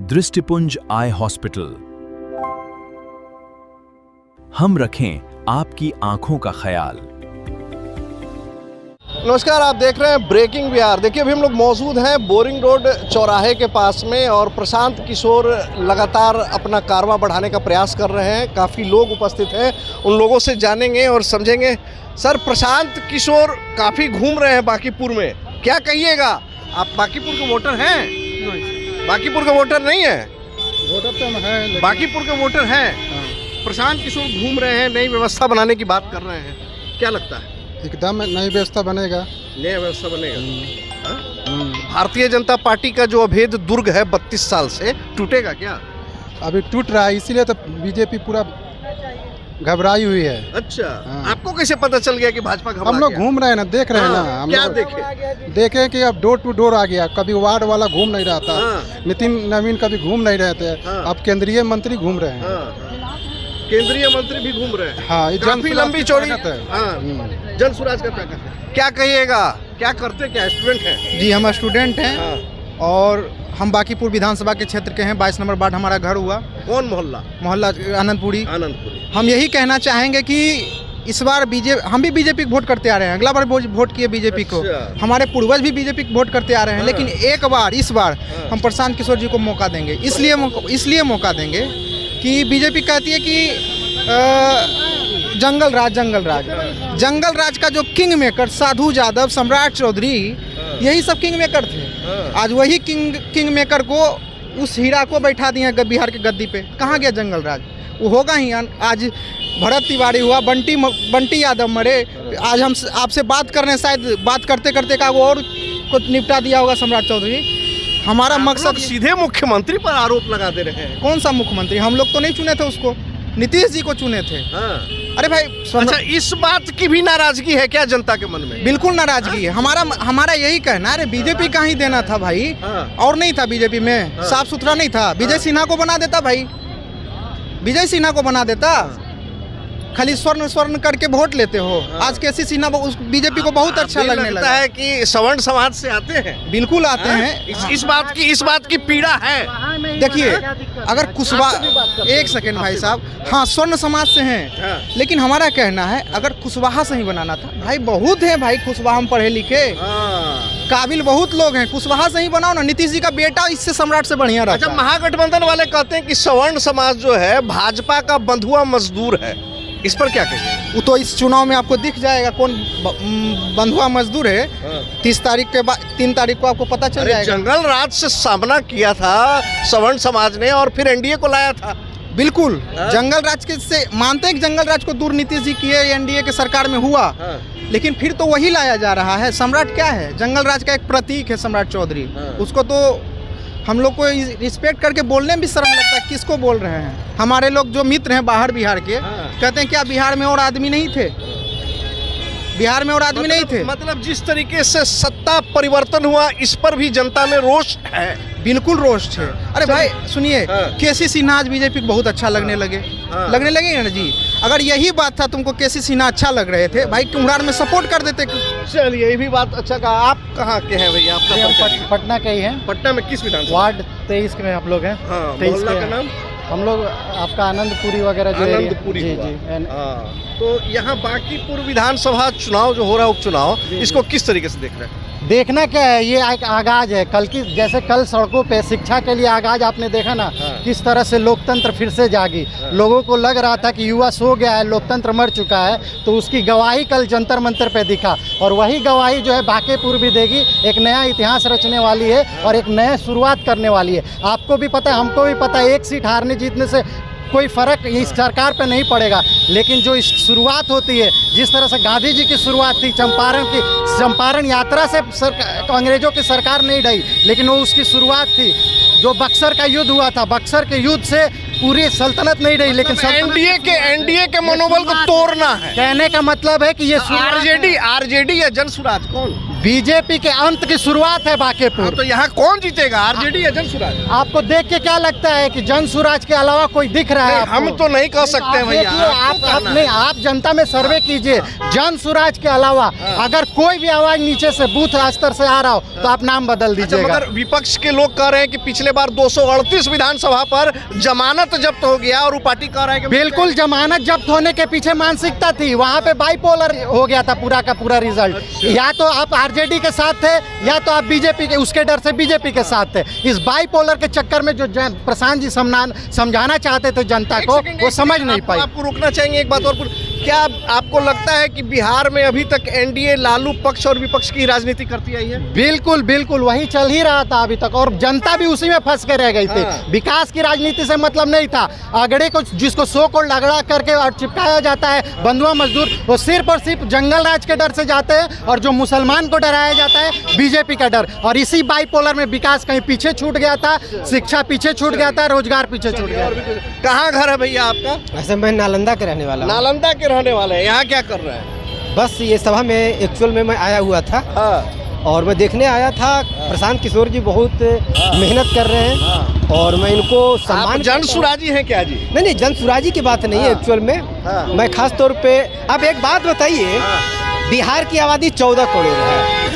दृष्टिपुंज eye hospital. हम रखें आपकी आंखों का ख्याल। नमस्कार, आप देख रहे हैं ब्रेकिंग बिहार। देखिए, अभी हम लोग मौजूद हैं बोरिंग रोड चौराहे के पास में और प्रशांत किशोर लगातार अपना कारवां बढ़ाने का प्रयास कर रहे हैं। काफ़ी लोग उपस्थित हैं, उन लोगों से जानेंगे और समझेंगे। सर, प्रशांत किशोर काफ़ी घूम रहे हैं बांकीपुर में, क्या कहिएगा? आप बांकीपुर के वोटर हैं? नहीं। बांकीपुर के वोटर नहीं है? वोटर तो है, बांकीपुर के वोटर हैं। प्रशांत किशोर घूम रहे हैं, नई व्यवस्था बनाने की बात कर रहे हैं, क्या लगता है? एकदम नई व्यवस्था बनेगा। नया व्यवस्था बनेगा। भारतीय जनता पार्टी का जो अभेद दुर्ग है 32 साल से, टूटेगा क्या? अभी टूट रहा है, इसीलिए तो बीजेपी पूरा घबराई हुई है। अच्छा, आपको कैसे पता चल गया कि भाजपा घबरा हम लोग गया? घूम रहे हैं ना, देख रहे हैं ना। हम क्या लोग देखे कि अब डोर टू डोर आ गया। कभी वार्ड वाला घूम नहीं रहा था, नितिन नवीन कभी घूम नहीं रहे थे, अब केंद्रीय मंत्री घूम रहे हैं। केंद्रीय मंत्री भी घूम रहे हैं। हाँ, काफी लंबी चौड़ी जन सुराज का ताकत है। क्या कहिएगा, क्या करते, क्या स्टूडेंट हैं? जी, हम स्टूडेंट हैं और हम बांकीपुर विधानसभा के क्षेत्र के हैं। 22 नंबर वार्ड हमारा घर हुआ। कौन मोहल्ला? मोहल्ला आनंदपुरी। आनंदपुरी। हम यही कहना चाहेंगे कि इस बार हम भी बीजेपी को वोट करते आ रहे हैं। अगला बार वोट किए बीजेपी को। हमारे पूर्वज भी बीजेपी को वोट करते आ रहे हैं। लेकिन इस बार हम प्रशांत किशोर जी को मौका देंगे। इसलिए मौका देंगे कि बीजेपी कहती है कि जंगल राज का जो किंग मेकर साधु यादव, सम्राट चौधरी, यही सब किंग मेकर थे। आज वही किंग मेकर को, उस हीरा को बैठा दिए बिहार के गद्दी पे। कहाँ गया जंगल राज? वो होगा ही। आज भरत तिवारी हुआ, बंटी यादव मरे। आज हम आपसे बात कर रहे हैं, शायद बात करते करते का वो और को निपटा दिया होगा सम्राट चौधरी। हमारा मकसद सीधे मुख्यमंत्री पर आरोप लगा दे रहे हैं। कौन सा मुख्यमंत्री? हम लोग तो नहीं चुने थे उसको, नीतीश जी को चुने थे। अरे भाई, अच्छा, इस बात की भी नाराजगी है क्या जनता के मन में? बिल्कुल नाराजगी है। हमारा यही कहना है। अरे बीजेपी का ही देना था भाई, और नहीं था बीजेपी में, साफ सुथरा नहीं था। विजय सिन्हा को बना देता भाई, विजय सिन्हा को बना देता। खाली स्वर्ण करके वोट लेते हो। आज केसी सिन्हा बीजेपी को बहुत अच्छा लगने लगा है कि सवर्ण समाज से आते हैं। बिल्कुल आते हैं। इस बात की पीड़ा है। देखिए, अगर कुशवाहा, एक सेकेंड भाई साहब, हाँ, स्वर्ण समाज से हैं। लेकिन हमारा कहना है, अगर कुशवाहा से ही बनाना था भाई, बहुत है भाई कुशवाहा में पढ़े लिखे काबिल बहुत लोग हैं। कुशवाहा से ही बनाओ ना। नीतीश जी का बेटा इससे सम्राट से बढ़िया रहा। अच्छा, महागठबंधन वाले कहते हैं कि सवर्ण समाज जो है भाजपा का बंधुआ मजदूर है, इस पर क्या कहेंगे? वो तो इस चुनाव में आपको दिख जाएगा कौन बंधुआ मजदूर है। 30 तारीख के बाद 3 तारीख को आपको पता चल जाएगा। जंगल राज से सामना किया था सवर्ण समाज ने और फिर एनडीए को लाया था। बिल्कुल, जंगल राज के से मानते हैं कि जंगल राज को दूर नीतीश जी किए, एनडीए के सरकार में हुआ। लेकिन फिर तो वही लाया जा रहा है। सम्राट क्या है? जंगल राज का एक प्रतीक है सम्राट चौधरी। उसको तो हम लोग को रिस्पेक्ट करके बोलने में भी शर्म लगता है। किसको बोल रहे हैं? हमारे लोग जो मित्र हैं बाहर बिहार के, कहते हैं क्या बिहार में और आदमी नहीं थे? बिहार में और आदमी नहीं थे? मतलब जिस तरीके से सत्ता परिवर्तन हुआ, इस पर भी जनता में रोष है। बिल्कुल रोष है। अरे भाई सुनिए, केसी सिन्हा आज बीजेपी को बहुत अच्छा लगने लगे ना जी। अगर यही बात था, तुमको केसी सिन्हा अच्छा लग रहे थे भाई, कुम्हरार में सपोर्ट कर देते। चलिए, ये भी बात अच्छा कहा। आप कहाँ के हैं भैया? आपका पटना के ही हैं। पटना में किस विधानसभा? वार्ड 23 में आप लोग हैं। 23 मोहल्ला का नाम? हम लोग आपका आनंदपुरी वगैरह जो आनंदपुरी। जी। तो यहाँ बांकीपुर विधानसभा चुनाव जो हो रहा है, उपचुनाव, इसको किस तरीके से देख रहे हैं? देखना क्या है, ये एक आगाज है। जैसे कल सड़कों पे शिक्षा के लिए आगाज आपने देखा ना, किस तरह से लोकतंत्र फिर से जागी। लोगों को लग रहा था कि युवा सो गया है, लोकतंत्र मर चुका है, तो उसकी गवाही कल जंतर मंतर पे दिखा। और वही गवाही जो है बांकीपुर भी देगी। एक नया इतिहास रचने वाली है और एक नया शुरुआत करने वाली है। आपको भी पता है, हमको भी पता है, एक सीट हारने जीतने से कोई फर्क इस सरकार पे नहीं पड़ेगा। लेकिन जो इस शुरुआत होती है, जिस तरह से गांधी जी की शुरुआत थी, चंपारण यात्रा से अंग्रेजों की सरकार नहीं ढही, लेकिन वो उसकी शुरुआत थी। जो बक्सर का युद्ध हुआ था, बक्सर के युद्ध से पूरी सल्तनत नहीं रही, लेकिन एनडीए के मनोबल को तोड़ना है। कहने का मतलब है कि ये आरजेडी या जनसुराज कौन? बीजेपी के अंत की शुरुआत है बांकीपुर। तो यहाँ कौन जीतेगा, आरजेडी या जनसुराज? आपको देख के क्या लगता है कि जनसुराज के अलावा कोई दिख रहा है आपको? हम तो नहीं कह सकते भैया। आप जनता में सर्वे कीजिए, जनसुराज के अलावा अगर कोई भी आवाज नीचे से बूथ स्तर से आ रहा हो तो आप नाम बदल दीजिएगा। मगर विपक्ष के लोग कह रहे हैं कि पिछले बार 238 विधानसभा पर जमानत जब्त हो गया और वो पार्टी कह रहा है कि बिल्कुल जमानत जब्त होने के पीछे मानसिकता थी, वहाँ पे बाइपोलर हो गया था पूरा का पूरा रिजल्ट। या तो आप आरजेडी के साथ थे या तो आप बीजेपी के, उसके डर से बीजेपी के साथ थे। इस बाइपोलर के चक्कर में जो प्रशांत जी समझाना चाहते थे जनता को, वो समझ नहीं पाई। आपको रोकना चाहेंगे एक बात और, क्या आपको लगता है कि बिहार में अभी तक एनडीए लालू पक्ष और विपक्ष की राजनीति करती आई है? बिल्कुल बिल्कुल वही चल ही रहा था अभी तक, और जनता भी उसी में फंस के रह गई थी। विकास की राजनीति से मतलब नहीं था। अगड़े को जिसको सो को लगड़ा करके और चिपकाया जाता है बंधुआ मजदूर, वो सिर्फ और सिर्फ जंगल राज के डर से जाते हैं, और जो मुसलमान को डराया जाता है बीजेपी का डर। और इसी बाइपोलर में विकास कहीं पीछे छूट गया था, शिक्षा पीछे छूट गया था, रोजगार पीछे छूट गया। कहाँ घर है भैया आपका? वैसे मैं नालंदा के रहने वाला हूँ। नालंदा के रहने वाले हैं, यहाँ क्या कर रहे हैं? बस ये सभा में एक्चुअल में मैं आया हुआ था और मैं देखने आया था। प्रशांत किशोर जी बहुत मेहनत कर रहे हैं और मैं इनको सम्मान। जनसुराजी हैं क्या जी? नहीं, जनसुराजी की बात नहीं है एक्चुअल में। मैं खास तौर पे अब एक बात बताइए, बिहार की आबादी 14 करोड़ है।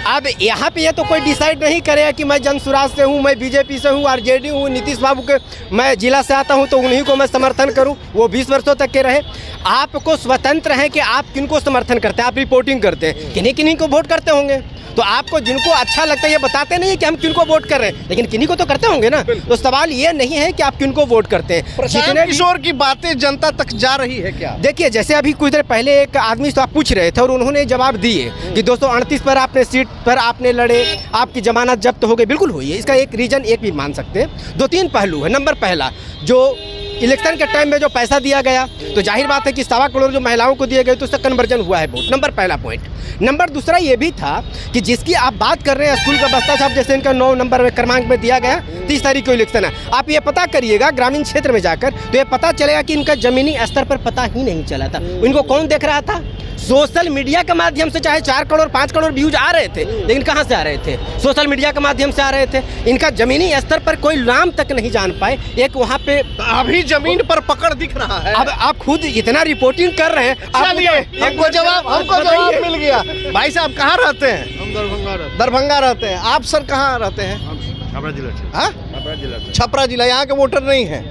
अब यहाँ पे ये तो कोई डिसाइड नहीं करेगा कि मैं जनसुराज से हूँ, मैं बीजेपी से हूँ, आरजेडी हूँ, नीतीश बाबू के मैं जिला से आता हूँ तो उन्हीं को मैं समर्थन करूँ, वो 20 वर्षों तक के रहे। आपको स्वतंत्र है कि आप किनको समर्थन करते हैं, आप रिपोर्टिंग करते हैं, किन्हीं किन्हीं को वोट करते होंगे। तो आपको जिनको अच्छा लगता है ये बताते नहीं है कि हम किनको वोट कर रहे हैं, लेकिन किन्हीं को तो करते होंगे ना। तो सवाल ये नहीं है कि आप किनको वोट करते हैं। प्रशांत किशोर की बातें जनता तक जा रही है क्या? देखिए, जैसे अभी कुछ देर पहले एक आदमी से आप पूछ रहे थे और उन्होंने जवाब दिए कि 238 पर आपने सीट पर आपने लड़े, आपकी जमानत जब्त हो गई। बिल्कुल हुई है, इसका एक रीजन एक भी मान सकते हैं। 2-3 पहलू है। नंबर पहला, जो इलेक्शन के टाइम में जो पैसा दिया गया तो जाहिर बात है कि 1.25 करोड़ जो महिलाओं को दिए गए तो उसका कन्वर्जन हुआ है वोट। नंबर पहला पॉइंट। नंबर दूसरा ये भी था कि जिसकी आप बात कर रहे हैं स्कूल का बस्ता छाप, जैसे इनका 9 नंबर में क्रमांक में दिया गया, 30 तारीख को इलेक्शन है। आप ये पता करिएगा ग्रामीण क्षेत्र में जाकर तो ये पता चलेगा कि इनका जमीनी स्तर पर पता ही नहीं चला था। इनको कौन देख रहा था? सोशल मीडिया के माध्यम से चाहे 4 करोड़ 5 करोड़ व्यूज आ रहे थे, लेकिन कहाँ से आ रहे थे? सोशल मीडिया के माध्यम से आ रहे थे। इनका जमीनी स्तर पर कोई नाम तक नहीं जान पाए। एक वहाँ पे अभी जमीन पर पकड़ दिख रहा है। अब आप खुद इतना रिपोर्टिंग कर रहे हैं, हमको जवाब मिल गया। भाई साहब कहाँ रहते हैं? हम दरभंगा रहते हैं। आप सर कहाँ रहते हैं? छपरा जिला। यहाँ के वोटर नहीं है।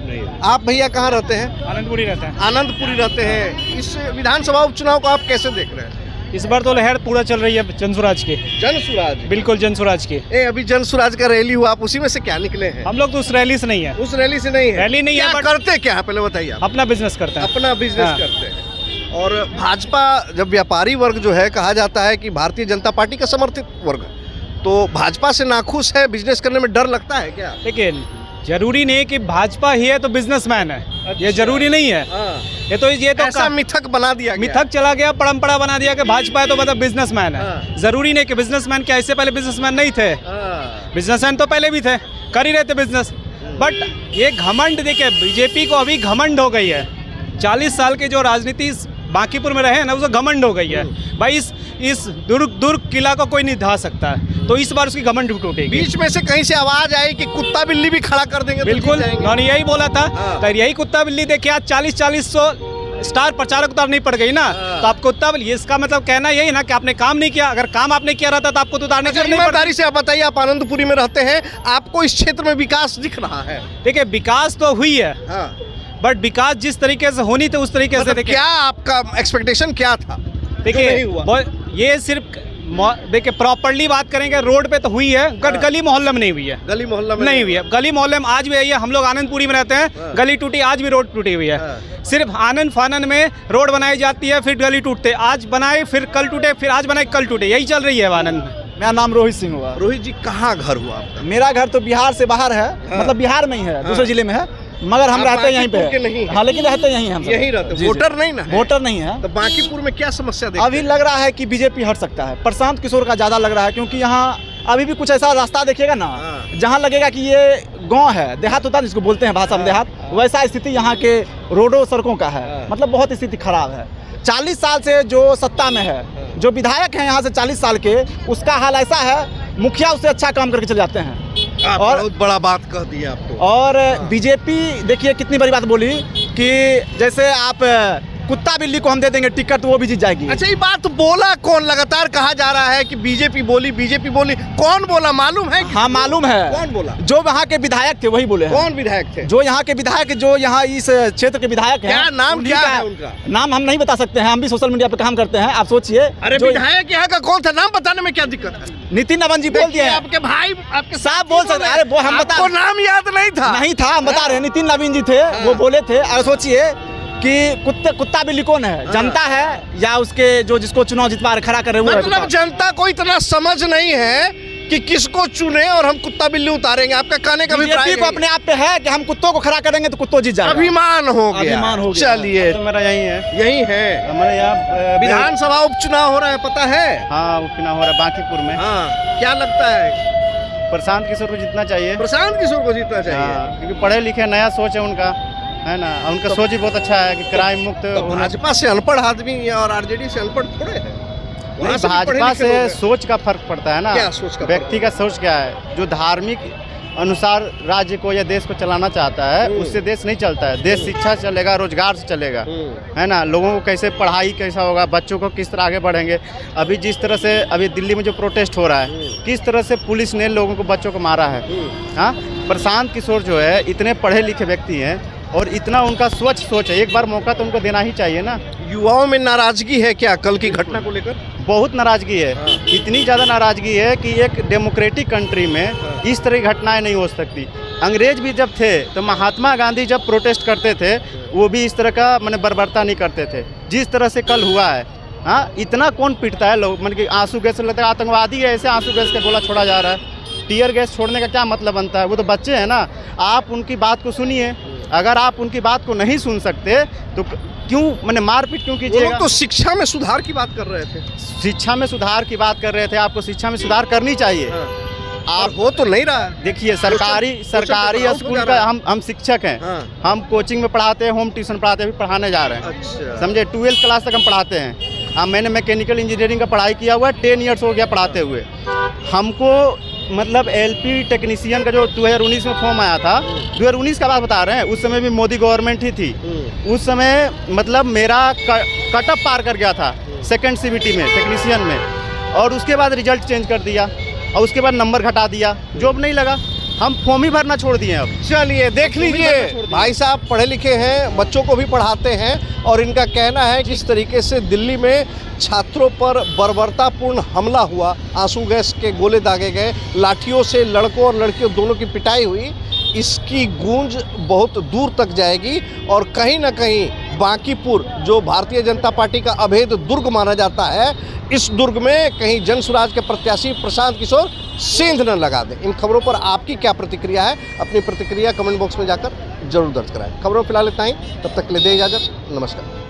आप भैया कहाँ रहते हैं? आनंदपुरी रहते हैं। आनंदपुरी रहते हैं। इस विधानसभा उपचुनाव को आप कैसे देख रहे हैं? इस बार तो लहर पूरा चल रही है जनसुराज की। जनसुराज? बिल्कुल जनसुराज की। अभी जनसुराज का रैली हुआ, आप उसी में से क्या निकले हैं? हम लोग तो उस रैली से नहीं है। उस रैली से नहीं है? रैली नहीं है। करते क्या है पहले बताइए? अपना बिजनेस करते हैं। अपना बिजनेस करते हैं। और भाजपा जब व्यापारी वर्ग जो है, कहा जाता है कि भारतीय जनता पार्टी का समर्थित वर्ग, तो भाजपा से नाखुश है, बिजनेस करने में डर लगता है क्या? लेकिन जरूरी नहीं कि भाजपा ही है तो बिजनेसमैन है। ये जरूरी नहीं है। ये तो ऐसा मिथक बना दिया, मिथक चला गया, परंपरा बना दिया कि भाजपा है तो मतलब बिजनेसमैन है। जरूरी नहीं कि बिजनेसमैन क्या, इससे पहले बिजनेसमैन नहीं थे। बिजनेसमैन तो पहले भी थे, कर ही रहे थे बिजनेस। बट ये घमंड, देखिए बीजेपी को अभी घमंड हो गई है। 40 साल की जो राजनीति बांकीपुर में रहे ना, उसको घमंड हो गई है। भाई इस दुर्ग किला को कोई नहीं ढा सकता है, तो इस बार उसकी घमंड टूटेगी। बीच में से कहीं से आवाज आई कि कुत्ता बिल्ली भी खड़ा कर देंगे। बिल्कुल, उन्होंने यही बोला था। तो यही कुत्ता बिल्ली देखिए आज 40-40 स्टार प्रचारक उतारनी पड़ गई ना। तो आप कुत्ता बिल्ली, इसका मतलब कहना यही ना कि आपने काम नहीं किया। अगर काम आपने किया रहता तो आपको तो उतारने की ईमानदारी से आप बताइए, आप आनंदपुरी में रहते हैं, आपको इस क्षेत्र में विकास दिख रहा है? देखिए विकास तो हुई है, बट विकास जिस तरीके से होनी थी उस तरीके से क्या आपका एक्सपेक्टेशन क्या था? देखिए ये सिर्फ देखिए प्रॉपर्ली बात करेंगे, रोड पे तो हुई है, बट गली मोहल्ले में नहीं हुई है। गली मोहल्ला में नहीं हुई है। गली मोहल्ले में आज भी आई है। हम लोग आनंदपुरी में रहते हैं, गली टूटी, आज भी रोड टूटी हुई है। सिर्फ आनंद फानन में रोड बनाई जाती है, फिर गली टूटते, आज बनाए फिर कल टूटे, फिर आज बनाए कल टूटे, यही चल रही है आनंद में। मेरा नाम रोहित सिंह हुआ। रोहित जी, कहाँ घर हुआ आपका? मेरा घर तो बिहार से बाहर है, मतलब बिहार में ही है, दूसरे जिले में है, मगर हम रहते हैं यहीं पे। नहीं, हाँ, लेकिन रहते हैं यहीं, हम यहीं रहते हैं। वोटर नहीं ना? वोटर नहीं है। तो बांकीपुर में क्या समस्या देखते अभी लग रहा है कि बीजेपी हट सकता है। प्रशांत किशोर का ज्यादा लग रहा है, क्योंकि यहाँ अभी भी कुछ ऐसा रास्ता देखिएगा ना जहाँ लगेगा कि ये गांव है, देहात होता है जिसको बोलते हैं भाषा में देहात, वैसा स्थिति यहाँ के रोडों सड़कों का है। मतलब बहुत स्थिति खराब है। 40 साल से जो सत्ता में है जो विधायक हैं यहाँ से 40 साल के, उसका हाल ऐसा है, मुखिया उससे अच्छा काम करके चले जाते हैं। और बहुत बड़ा बात कह दी आपको। और बीजेपी देखिए कितनी बड़ी बात बोली कि जैसे आप कुत्ता बिल्ली को हम दे देंगे टिकट तो वो भी जीत जाएगी। अच्छा, ये बात बोला कौन? लगातार कहा जा रहा है कि बीजेपी बोली, कौन बोला मालूम है? हाँ मालूम है। कौन बोला? जो वहाँ के विधायक थे वही बोले हैं। कौन विधायक थे? जो यहाँ के विधायक, जो यहाँ इस क्षेत्र के विधायक हैं। क्या नाम उन्हीं क्या का है उनका? नाम हम नहीं बता सकते हैं, हम भी सोशल मीडिया पे काम करते हैं, आप सोचिए। अरे जो विधायक यहाँ का कौन था? नाम बताने में क्या दिक्कत है? नितिन नवन जी बोल दिए। आपके भाई, आपके साहब बोल सकते हैं। अरे वो हम बता, आपको नाम याद नहीं था? नहीं था, हम बता रहे हैं, नितिन नवीन जी थे, वो बोले थे। और सोचिए कि कुत्ता बिल्ली कौन है, जनता है या उसके जो जिसको चुनाव जितवा खड़ा कर रहे हैं वो है? मतलब जनता को इतना समझ नहीं है कि किसको चुने और हम कुत्ता बिल्ली उतारेंगे। आपका कहने का अभिप्राय बीजेपी को अपने आप पे है कि हम कुत्तों को खड़ा करेंगे तो कुत्तों जीत जाएगा। अभिमान हो गया। अभिमान हो गया। चलिए, तो मेरा यही है, यही है। हमारे यहाँ विधानसभा उपचुनाव हो रहा है, पता है? हाँ उपचुनाव हो रहा है बांकीपुर में। हाँ, क्या लगता है? प्रशांत किशोर को जीतना चाहिए। प्रशांत किशोर को जीतना चाहिए। हाँ, क्योंकि पढ़े लिखे, नया सोच है उनका, है ना। उनका सोच ही बहुत अच्छा है कि क्राइम मुक्त। तो भाजपा से अनपढ़ आदमी और आरजेडी से अनपढ़ थोड़े हैं। वहाँ से भी पढ़े भाजपा लिखे लोग से हैं। सोच का फर्क पड़ता है ना। क्या सोच का व्यक्ति का सोच क्या है? जो धार्मिक अनुसार राज्य को या देश को चलाना चाहता है, उससे देश नहीं चलता है। देश शिक्षा से चलेगा, रोजगार से चलेगा, है ना। लोगों को कैसे पढ़ाई कैसा होगा, बच्चों को किस तरह आगे बढ़ेंगे। अभी जिस तरह से अभी दिल्ली में जो प्रोटेस्ट हो रहा है, किस तरह से पुलिस ने लोगों को, बच्चों को मारा है। हाँ, प्रशांत किशोर जो है इतने पढ़े लिखे व्यक्ति हैं और इतना उनका स्वच्छ सोच है, एक बार मौका तो उनको देना ही चाहिए ना। युवाओं में नाराजगी है क्या कल की घटना को लेकर? बहुत नाराजगी है। इतनी ज़्यादा नाराजगी है कि एक डेमोक्रेटिक कंट्री में इस तरह की घटनाएं नहीं हो सकती। अंग्रेज भी जब थे तो महात्मा गांधी जब प्रोटेस्ट करते थे, वो भी इस तरह का मैंने बर्बरता नहीं करते थे जिस तरह से कल हुआ है। हाँ, इतना कौन पिटता है लोग, मतलब कि आंसू गैस लगता है, आतंकवादी है ऐसे आंसू गैस का गोला छोड़ा जा रहा है। टीयर गैस छोड़ने का क्या मतलब बनता है? वो तो बच्चे हैं ना। आप उनकी बात को सुनिए, अगर आप उनकी बात को नहीं सुन सकते तो क्यों मैंने मारपीट क्यों कीजिएगा? वो लोग तो शिक्षा में सुधार की बात कर रहे थे। शिक्षा में सुधार की बात कर रहे थे। आपको शिक्षा में सुधार करनी चाहिए। आप हो तो नहीं रहा। देखिए, सरकारी स्कूल का हम शिक्षक हैं। हम कोचिंग में पढ़ाते हैं, होम ट्यूशन पढ़ाते हैं, अभी पढ़ाने जा रहे हैं। अच्छा। समझे, 12th क्लास तक हम पढ़ाते हैं। मैंने मैकेनिकल इंजीनियरिंग का पढ़ाई किया हुआ है, 10 ईयर्स हो गया पढ़ाते हुए। हमको मतलब एलपी टेक्नीशियन का जो 2019 में फॉर्म आया था, 2019 का बात बता रहे हैं, उस समय भी मोदी गवर्नमेंट ही थी। उस समय मतलब मेरा कटअप पार कर गया था सेकंड सीबीटी में, टेक्नीशियन में, और उसके बाद रिजल्ट चेंज कर दिया और उसके बाद नंबर घटा दिया, जॉब नहीं लगा, हम फॉर्म ही भरना छोड़ दिए। अब चलिए देख लीजिए, भाई साहब पढ़े लिखे हैं, बच्चों को भी पढ़ाते हैं और इनका कहना है जिस तरीके से दिल्ली में छात्रों पर बर्बरतापूर्ण हमला हुआ, आंसू गैस के गोले दागे गए, लाठियों से लड़कों और लड़कियों दोनों की पिटाई हुई, इसकी गूंज बहुत दूर तक जाएगी और कहीं ना कहीं बांकीपुर जो भारतीय जनता पार्टी का अभेद दुर्ग माना जाता है, इस दुर्ग में कहीं जन स्वराज के प्रत्याशी प्रशांत किशोर सेंध न लगा दें। इन खबरों पर आपकी क्या प्रतिक्रिया है? अपनी प्रतिक्रिया कमेंट बॉक्स में जाकर जरूर दर्ज कराएं। खबरों फिलहाल इतना ही, तब तक ले दे इजाजत, नमस्कार।